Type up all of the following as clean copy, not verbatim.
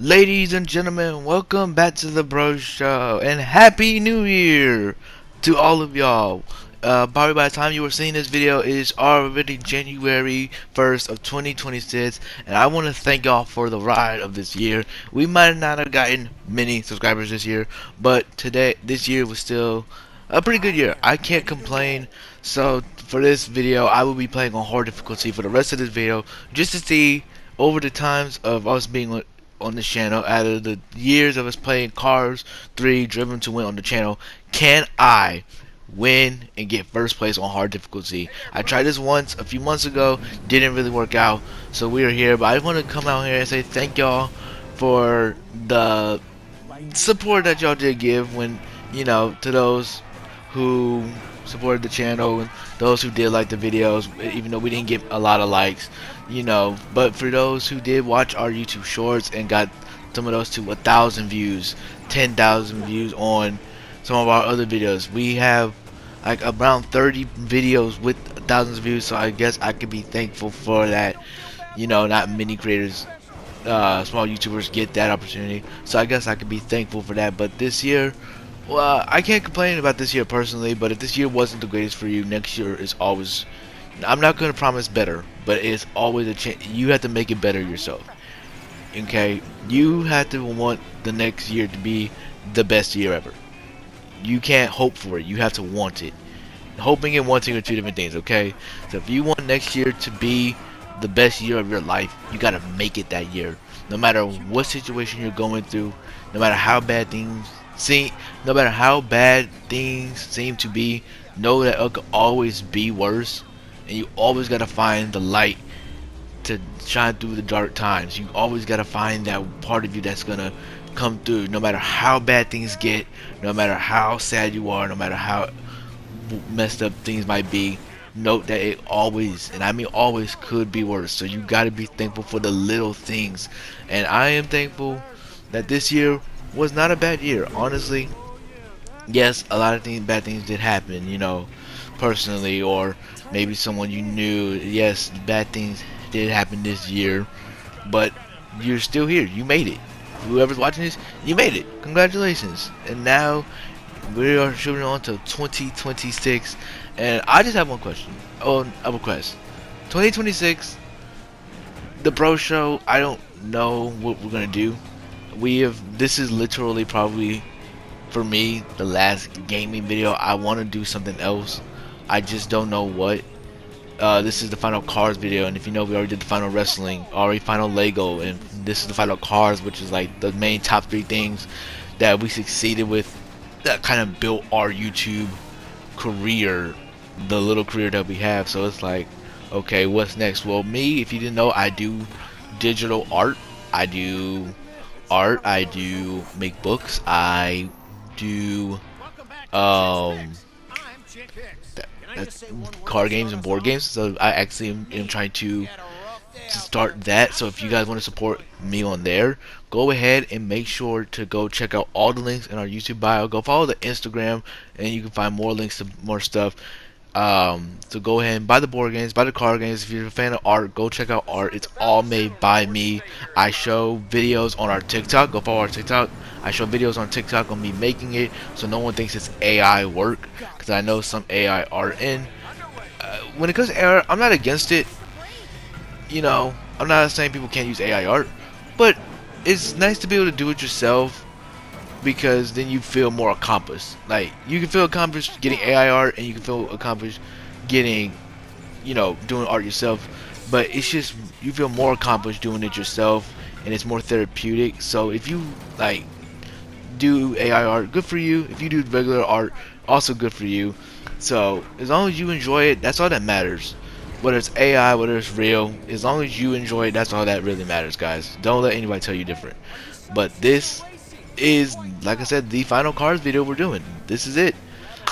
Ladies and gentlemen, welcome back to the Bro Show and Happy New Year to all of y'all. Probably by the time you were seeing this video, it is already January 1st of 2026, and I want to thank y'all for the ride of this year. We might not have gotten many subscribers this year, but this year was still a pretty good year. I can't complain. So for this video, I will be playing on hard difficulty for the rest of this video, just to see over the times of us being on this channel, out of the years of us playing Cars 3 Driven to Win on the channel, can I win and get first place on hard difficulty? I tried this once a few months ago, didn't really work out, so we are here. But I want to come out here and say thank y'all for the support that y'all did give when, to those who supported the channel and those who did like the videos, even though we didn't get a lot of likes, but for those who did watch our YouTube shorts and got some of those to 1,000 views, 10,000 views on some of our other videos. We have like around 30 videos with thousands of views, so I guess I could be thankful for that. Not many creators, small YouTubers get that opportunity, so I guess I could be thankful for that. But this year, well, I can't complain about this year personally, but if this year wasn't the greatest for you, next year is always, I'm not going to promise better, but it's always a chance. You have to make it better yourself. Okay? You have to want the next year to be the best year ever. You can't hope for it. You have to want it. Hoping and wanting are two different things, okay? So if you want next year to be the best year of your life, you got to make it that year. No matter what situation you're going through, no matter how bad things no matter how bad things seem to be, know that it could always be worse, and you always gotta find the light to shine through the dark times. You always gotta find that part of you that's gonna come through, no matter how bad things get, no matter how sad you are, no matter how messed up things might be. Note that it always, and I mean always, could be worse. So you gotta be thankful for the little things, and I am thankful that this year was not a bad year, honestly. Yes, a lot of bad things did happen, personally, or maybe someone you knew. Yes, bad things did happen this year, but you're still here. You made it. Whoever's watching this, you made it. Congratulations. And now we are shooting on to 2026, and I just have one question. Oh, a request. 2026, the Bro Show. I don't know what we're gonna do. This is literally probably for me the last gaming video. I want to do something else. I just don't know what. This is the final Cars video, and if you know, we already did the final wrestling, already final Lego, and this is the final Cars, which is like the main top 3 things that we succeeded with, that kind of built our YouTube career, the little career that we have. So it's like, okay, what's next? Well, me, if you didn't know, I do digital art. I do make books. I do that's card games and board games. So I actually am trying to start that. So if you guys want to support me on there, go ahead and make sure to go check out all the links in our YouTube bio. Go follow the Instagram, and you can find more links to more stuff. So go ahead and buy the board games, buy the card games. If you're a fan of art, go check out art. It's all made by me. I show videos on our TikTok. Go follow our TikTok. I show videos on TikTok on me making it, so no one thinks it's AI work, because I know some AI art. And when it comes to AI, I'm not against it. I'm not saying people can't use AI art, but it's nice to be able to do it yourself, because then you feel more accomplished. Like, you can feel accomplished getting AI art, and you can feel accomplished getting, doing art yourself. But it's just, you feel more accomplished doing it yourself, and it's more therapeutic. So if you like do AI art, good for you. If you do regular art, also good for you. So as long as you enjoy it, that's all that matters. Whether it's AI, whether it's real, as long as you enjoy it, that's all that really matters, guys. Don't let anybody tell you different. But this is, like I said, the final Cars video we're doing. This is it.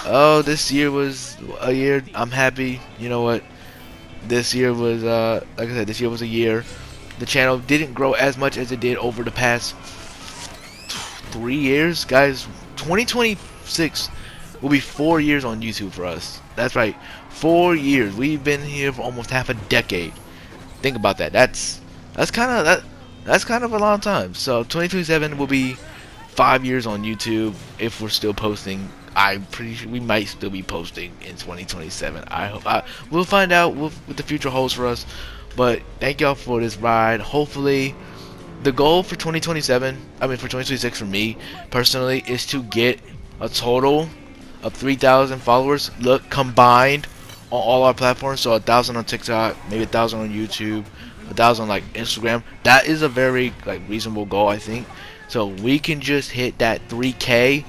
Oh, this year was a year. I'm happy. You know what? This year was, like I said, this year was a year. The channel didn't grow as much as it did over the past 3 years, guys. 2026 will be 4 years on YouTube for us. That's right, 4 years. We've been here for almost half a decade. Think about that. That's kind of that. That's kind of a long time. So 2027 will be 5 years on YouTube if we're still posting. I'm pretty sure we might still be posting in 2027. I hope. We'll find out what the future holds for us. But thank y'all for this ride. Hopefully, the goal for 2027, I mean for 2026 for me personally, is to get a total of 3,000 followers. Look, combined on all our platforms. So 1,000 on TikTok, maybe 1,000 on YouTube, 1,000 like Instagram. That is a very like reasonable goal, I think. So we can just hit that 3K.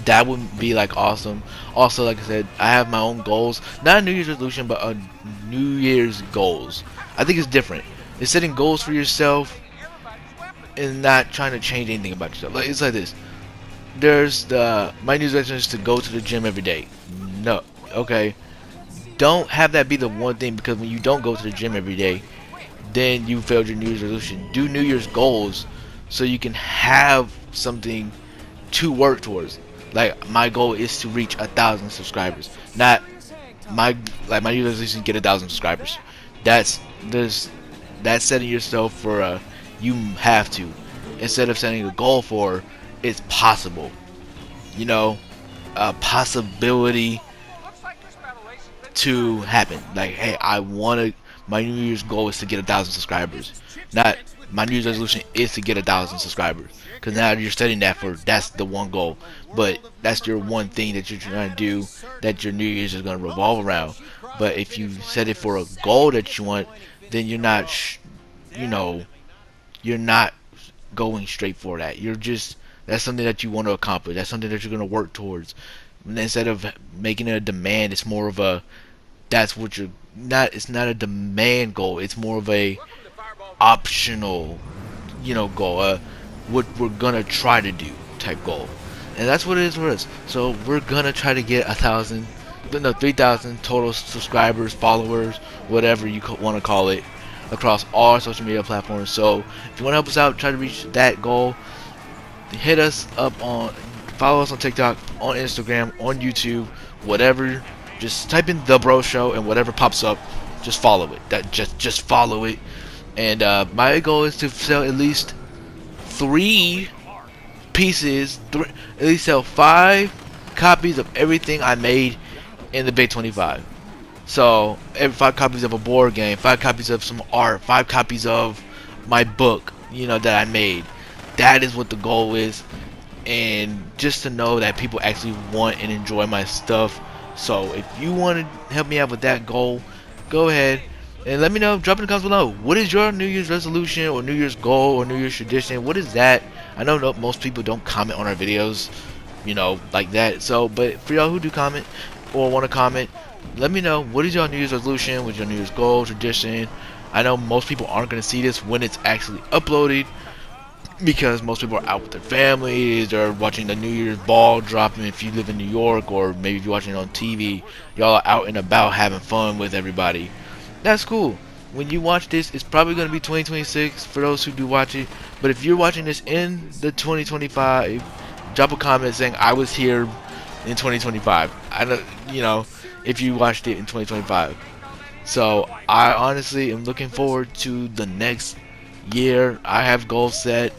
That would be like awesome. Also, like I said, I have my own goals. Not a New Year's resolution, but a New Year's goals. I think it's different. It's setting goals for yourself and not trying to change anything about yourself. Like it's like this. There's the my New Year's resolution is to go to the gym every day. No, okay. Don't have that be the one thing, because when you don't go to the gym every day, then you failed your New Year's resolution. Do New Year's goals so you can have something to work towards. Like my goal is to reach 1,000 subscribers. Not my my New Year's resolution is get 1,000 subscribers. That's setting yourself for you have to, instead of setting a goal for it's possible. You know, a possibility to happen. Like, hey, I want to. My New Year's goal is to get 1,000 subscribers. Not my New Year's resolution is to get 1,000 subscribers. Because now you're setting that for that's the one goal. But that's your one thing that you're trying to do that your New Year's is going to revolve around. But if you set it for a goal that you want, then you're not, you know, you're not going straight for that. You're just that's something that you want to accomplish. That's something that you're going to work towards. And instead of making it a demand, it's more of a that's what you're not. It's not a demand goal. It's more of a optional, goal. What we're gonna try to do type goal, and that's what it is for us. So we're gonna try to get 1,000, no, 3,000 total subscribers, followers, whatever you want to call it, across all our social media platforms. So if you want to help us out, try to reach that goal, hit us up on, follow us on TikTok, on Instagram, on YouTube, whatever. Just type in The Bro Show and whatever pops up, just follow it. That just follow it. And my goal is to sell at least 3 pieces, at least sell 5 copies of everything I made in the Big 25. So every 5 copies of a board game, 5 copies of some art, 5 copies of my book, that I made. That is what the goal is. And just to know that people actually want and enjoy my stuff. So if you want to help me out with that goal, go ahead and let me know. Drop in the comments below. What is your New Year's resolution or New Year's goal or New Year's tradition? What is that? I know most people don't comment on our videos, like that. So, but for y'all who do comment or want to comment, let me know. What is your New Year's resolution? What's your New Year's goal, tradition? I know most people aren't going to see this when it's actually uploaded, because most people are out with their families, they're watching the New Year's ball dropping if you live in New York, or maybe if you're watching it on TV, y'all are out and about having fun with everybody. That's cool. When you watch this, it's probably going to be 2026 for those who do watch it, but if you're watching this in the 2025, drop a comment saying I was here in 2025. I don't, if you watched it in 2025. So I honestly am looking forward to the next year. I have goals set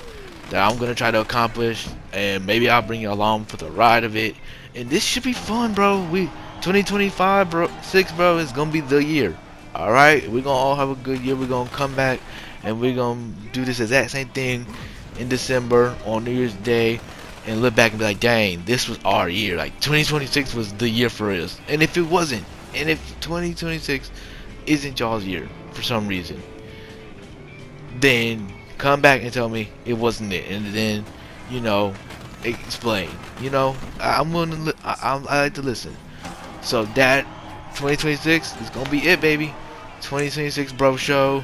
that I'm gonna try to accomplish, and maybe I'll bring you along for the ride of it. And this should be fun, bro. 2025, bro, 6, bro, is gonna be the year. All right, we're gonna all have a good year. We're gonna come back and we're gonna do this exact same thing in December on New Year's Day, and look back and be like, dang, this was our year. Like 2026 was the year for us. And if it wasn't, and if 2026 isn't y'all's year for some reason, then come back and tell me it wasn't it, and then explain. I'm willing to I like to listen. So that 2026 is gonna be it, baby. 2026 Bro Show.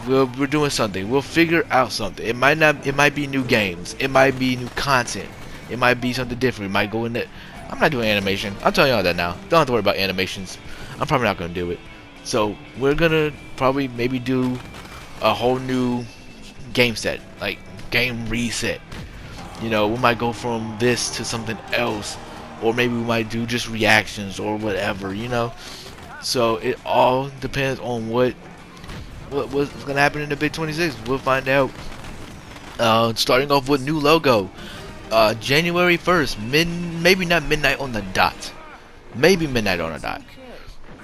We're doing something. We'll figure out something. It might be new games, it might be new content, it might be something different. It might go in that. I'm not doing animation. I'm telling y'all that now. Don't have to worry about animations. I'm probably not gonna do it. So we're gonna probably maybe do a whole new game set, like game reset. We might go from this to something else, or maybe we might do just reactions or whatever. So it all depends on what what's gonna happen in the Big 26. We'll find out. Starting off with new logo. January 1st, maybe not midnight on the dot. Maybe midnight on the dot.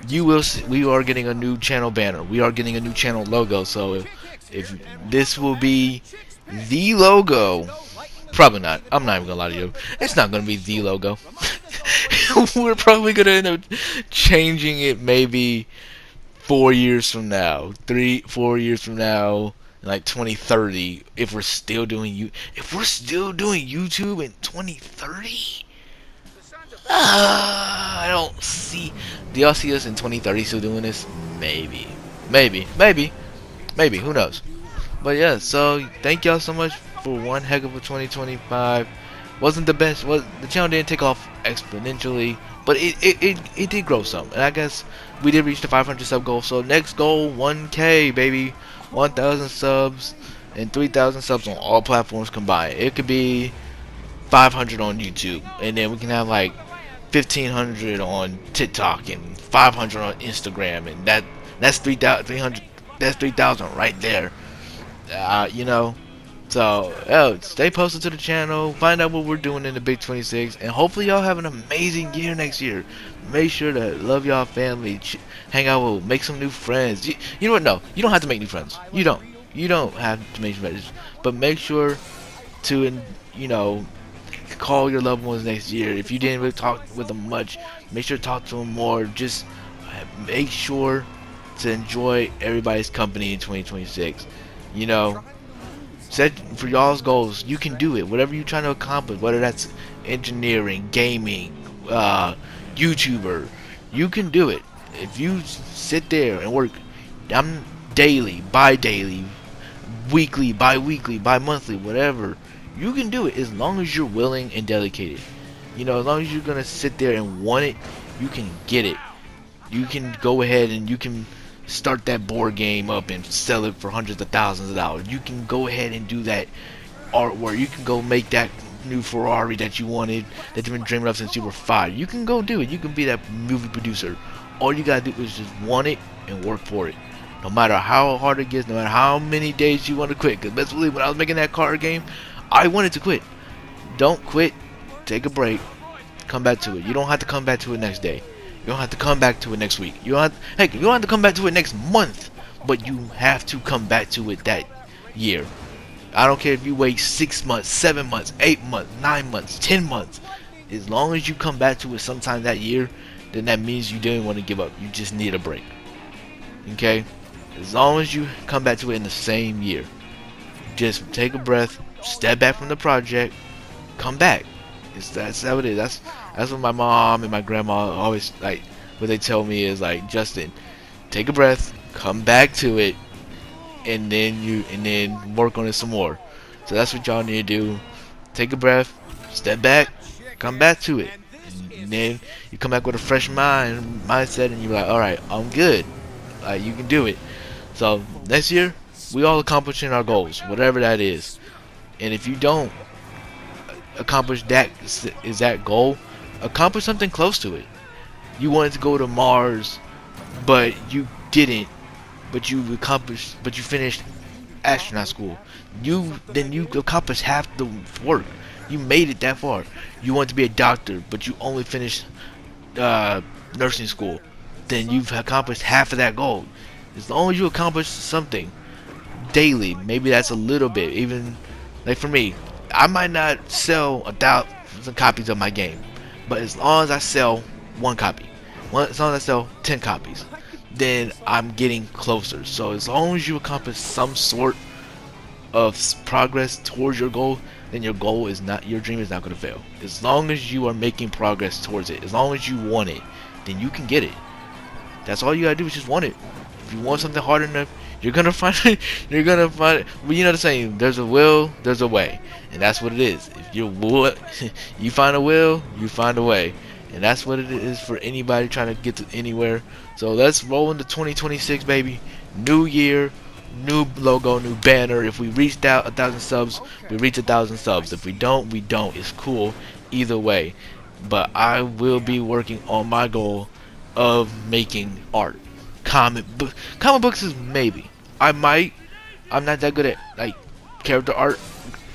You will see, we are getting a new channel banner. We are getting a new channel logo. So if this will be the logo, probably not. I'm not even gonna lie to you. It's not gonna be the logo. We're probably gonna end up changing it maybe 4 years from now, 4 years from now, in like 2030. If we're still doing YouTube in 2030. I don't see. Do y'all see us in 2030 still doing this? Maybe. Maybe. Who knows? But yeah, so thank y'all so much for one heck of a 2025. Wasn't the best. The channel didn't take off exponentially, but it did grow some. And I guess we did reach the 500 sub goal. So next goal, 1K, baby. 1,000 subs and 3,000 subs on all platforms combined. It could be 500 on YouTube, and then we can have like 1,500 on TikTok and 500 on Instagram, and that's 3,000. That's 3,000 right there. You know. So, stay posted to the channel. Find out what we're doing in the Big 26, and hopefully y'all have an amazing year next year. Make sure to love y'all family, hang out with, make some new friends. You know what? No, you don't have to make new friends. You don't. You don't have to make friends, but make sure to, you know, call your loved ones next year. If you didn't really talk with them much, make sure to talk to them more. Just make sure to enjoy everybody's company in 2026. You know. Set for y'all's goals. You can do it. Whatever you're trying to accomplish, whether that's engineering, gaming, YouTuber, you can do it. If you sit there and work, daily, bi-daily, weekly, bi-weekly, bi-monthly, whatever, you can do it as long as you're willing and dedicated. You know, as long as you're gonna sit there and want it, you can get it. You can go ahead and you can start that board game up and sell it for hundreds of thousands of dollars. You can go ahead and do that artwork. You can go make that new Ferrari that you wanted, that you've been dreaming of since you were 5. You can go do it. You can be that movie producer. All you gotta do is just want it and work for it. No matter how hard it gets, no matter how many days you want to quit. Because best believe, when I was making that card game, I wanted to quit. Don't quit. Take a break. Come back to it. You don't have to come back to it next day. You don't have to come back to it next week. You don't have to come back to it next month. But you have to come back to it that year. I don't care if you wait 6 months, 7 months, 8 months, 9 months, 10 months. As long as you come back to it sometime that year, then that means you didn't want to give up. You just need a break. Okay? As long as you come back to it in the same year. Just take a breath, step back from the project, come back. That's how it is. That's what my mom and my grandma always like. What they tell me is like, Justin, take a breath, come back to it, and then work on it some more. So that's what y'all need to do. Take a breath, step back, come back to it, and then you come back with a fresh mindset, and you're like, all right, I'm good. Like, you can do it. So next year, we all accomplishing our goals, whatever that is. And if you don't accomplish that exact goal, accomplish something close to it. You wanted to go to Mars, but you didn't. But you finished astronaut school. You accomplished half the work. You made it that far. You wanted to be a doctor, but you only finished nursing school. Then you've accomplished half of that goal. As long as you accomplish something daily, maybe that's a little bit. Even like for me, I might not sell 1,000 copies of my game, but as long as I sell 1 copy, as long as I sell 10 copies, then I'm getting closer. So as long as you accomplish some sort of progress towards your goal, then your dream is not going to fail. As long as you are making progress towards it, as long as you want it, then you can get it. That's all you gotta do is just want it. If you want something hard enough, you're gonna find it. You're gonna find it. Well, you know the saying, there's a will, there's a way. And that's what it is. If you you find a will, you find a way. And that's what it is for anybody trying to get to anywhere. So let's roll into 2026, baby. New year, new logo, new banner. If we reached out 1,000 subs, we reach 1,000 subs. If we don't, we don't. It's cool either way. But I will be working on my goal of making art. Comic books is maybe. I might. I'm not that good at like character art,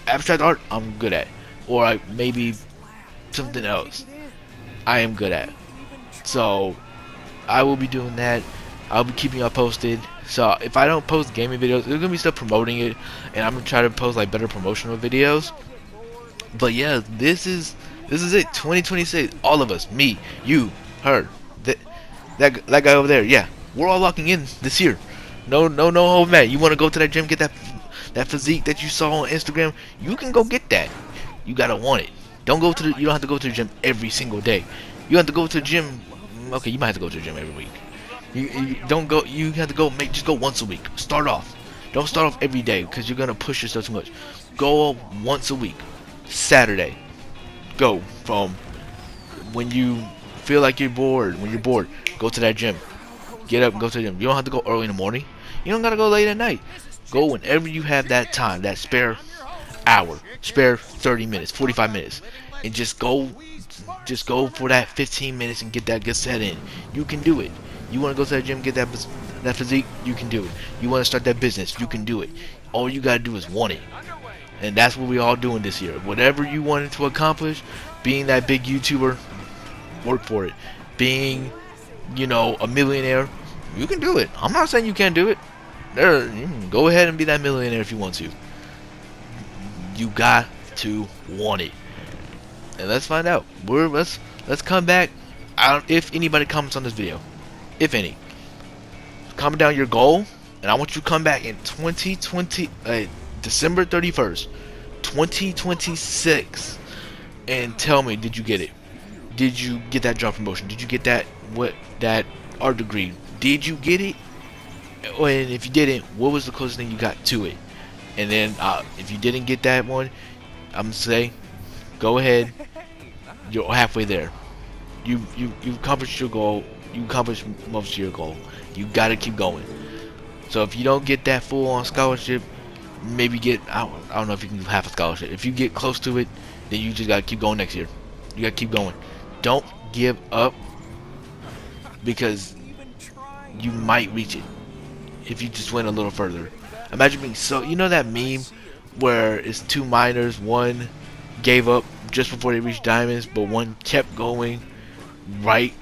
abstract art. I'm good at, or like maybe something else. I am good at. So I will be doing that. I'll be keeping y'all posted. So if I don't post gaming videos, there's gonna be stuff promoting it, and I'm gonna try to post like better promotional videos. But yeah, this is it. 2026. All of us, me, you, her, that guy over there. Yeah, we're all locking in this year. No hold back. You want to go to that gym, get that physique that you saw on Instagram? You can go get that. You gotta want it. Don't go to the. You don't have to go to the gym every single day. You have to go to the gym. Okay, you might have to go to the gym every week. You don't go. You have to go. Just go once a week. Start off. Don't start off every day because you're gonna push yourself too much. Go once a week. Saturday. Go from when you feel like you're bored. When you're bored, go to that gym. Get up and go to the gym. You don't have to go early in the morning. You don't gotta go late at night. Go whenever you have that time, that spare hour, spare 30 minutes, 45 minutes, and just go for that 15 minutes and get that good set in. You can do it. You want to go to that gym, get that physique, you can do it. You want to start that business, you can do it. All you gotta do is want it, and that's what we all doing this year. Whatever you wanted to accomplish, being that big YouTuber, work for it. Being, a millionaire, you can do it. I'm not saying you can't do it. You can go ahead and be that millionaire if you want to. You got to want it. And let's find out. Let's come back. If anybody comments on this video, if any, comment down your goal, and I want you to come back in 2020, December 31st, 2026, and tell me, did you get it? Did you get that job promotion? Did you get that art degree? Did you get it? And if you didn't, what was the closest thing you got to it? And then if you didn't get that one, I'm gonna say, go ahead. You're halfway there. You accomplished your goal. You accomplished most of your goal. You gotta keep going. So if you don't get that full-on scholarship, maybe get I don't know if you can do half a scholarship. If you get close to it, then you just gotta keep going next year. You gotta keep going. Don't give up, because you might reach it if you just went a little further. Imagine being that meme where it's two miners, one gave up just before they reached diamonds, but one kept going right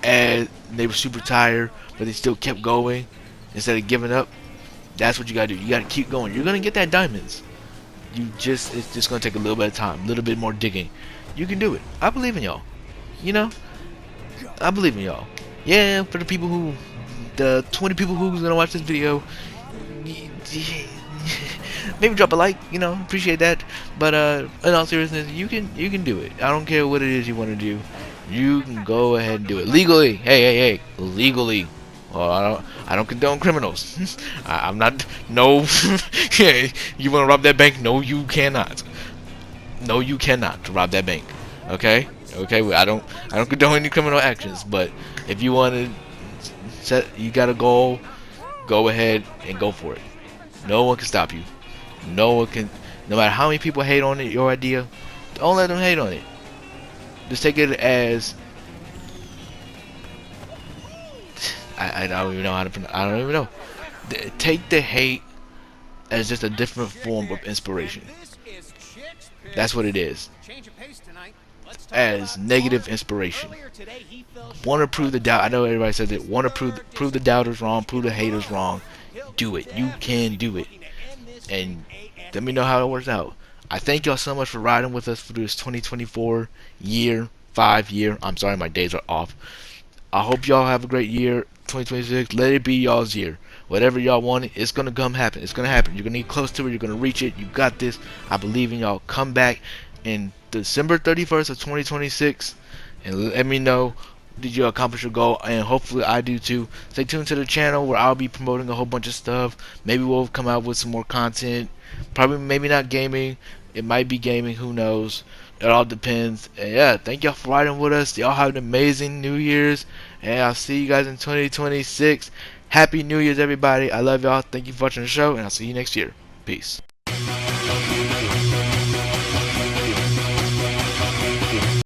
as they were super tired, but they still kept going instead of giving up. That's what you gotta do. You gotta keep going. You're gonna get that diamonds. It's just gonna take a little bit of time, a little bit more digging. You can do it. I believe in y'all. I believe in y'all. Yeah, for the 20 people who's gonna watch this video, maybe drop a like, appreciate that. But in all seriousness, you can do it. I don't care what it is you want to do. You can go ahead and do it legally. Hey, legally. Well, I don't condone criminals. I'm not. No. Yeah, you want to rob that bank? No, you cannot. No, you cannot rob that bank. Okay. Well, I don't condone any criminal actions. But if you want to you got a goal, go ahead and go for it. No one can stop you. No one can. No matter how many people hate on it, your idea, don't let them hate on it. Just take it as I don't even know how to pronounce. I don't even know. Take the hate as just a different form of inspiration. That's what it is. As negative inspiration. Want to prove the doubt. I know everybody says it. Want to prove the doubters wrong. Prove the haters wrong. Do it. You can do it. And let me know how it works out. I thank y'all so much for riding with us through this 2024 5 year. I'm sorry, my days are off. I hope y'all have a great year. 2026. Let it be y'all's year. Whatever y'all want, it's gonna come happen. It's gonna happen. You're gonna get close to it. You're gonna reach it. You got this. I believe in y'all. Come back in December 31st of 2026 and let me know, did you accomplish your goal? And hopefully I do too. Stay tuned to the channel where I'll be promoting a whole bunch of stuff. Maybe we'll come out with some more content. Probably maybe not gaming. It might be gaming. Who knows? It all depends. And yeah, thank y'all for riding with us. Y'all have an amazing New Year's. And I'll see you guys in 2026. Happy New Year's, everybody. I love y'all. Thank you for watching the show. And I'll see you next year. Peace.